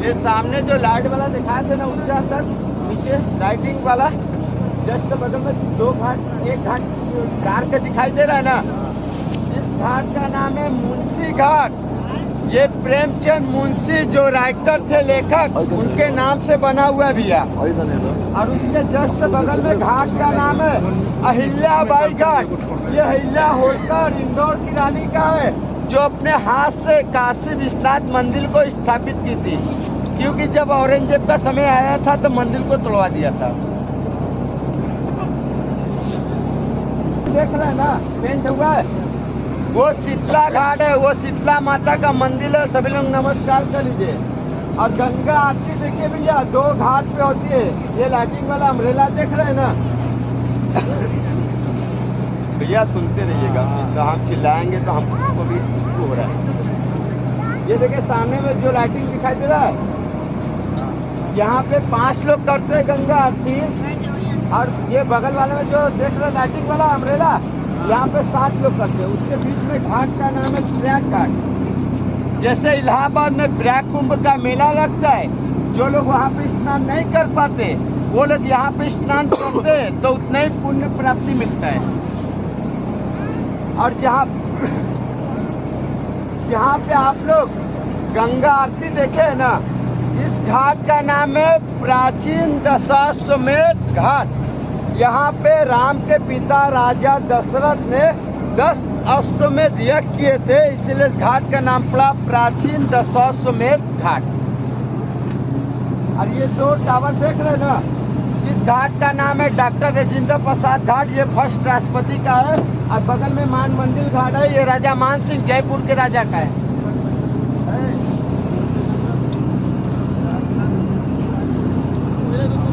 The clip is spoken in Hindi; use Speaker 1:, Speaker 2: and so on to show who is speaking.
Speaker 1: ये सामने जो लाइट वाला दिखाया थे ना ऊंचा तक नीचे लाइटिंग वाला, जस्ट बगल में दो घाट, एक घाट कार का दिखाई दे रहा है ना, इस घाट का नाम है मुंशी घाट। ये प्रेमचंद मुंशी जो राइटर थे, लेखक, उनके नाम से बना हुआ भी है। और उसके जस्ट बगल में घाट का नाम है अहिल्याबाई घाट। ये अहिल्या होलकर इंदौर की रानी का है, जो अपने हाथ से काशी विश्वनाथ मंदिर को स्थापित की थी, क्योंकि जब औरंगजेब का समय आया था तो मंदिर को तोड़वा दिया था। देख रहे हैं ना, पेंट हुआ है, वो शीतला घाट है, वो शीतला माता का मंदिर है। सभी लोग नमस्कार कर लीजिए। और गंगा आरती देखिए भैया, दो घाट पे होती है। ये लाइटिंग वाला अम्ब्रेला देख रहे हैं ना भैया, सुनते रहिएगा, तो हम चिल्लाएंगे तो हमको भी हो रहा है। ये देखिए सामने में जो लाइटिंग दिखाई दे रहा है, यहाँ पे 5 लोग करते हैं गंगा आरती। और ये बगल वाले में जो देख रहे लाइटिंग वाला अम्ब्रेला, यहाँ पे 7 लोग करते हैं। उसके बीच में घाट का नाम है प्रयाग घाट। जैसे इलाहाबाद में प्रयाग कुंभ का मेला लगता है, जो लोग वहाँ पे स्नान नहीं कर पाते, वो लोग यहाँ पे स्नान करते हैं तो उतना ही पुण्य प्राप्ति मिलता है। और जहाँ पे आप लोग गंगा आरती देखे है ना, इस घाट का नाम है प्राचीन दशाश्वमेध घाट। यहाँ पे राम के पिता राजा दशरथ ने 10 अश्वमेध यज्ञ किए थे, इसलिए इस घाट का नाम पड़ा प्राचीन दशाश्वमेध घाट। और ये 2 टावर देख रहे हैं ना, इस घाट का नाम है डॉक्टर राजेंद्र प्रसाद घाट। ये फर्स्ट राष्ट्रपति का है। और बगल में मान मंदिर घाट है, ये राजा मान सिंह जयपुर के राजा का है।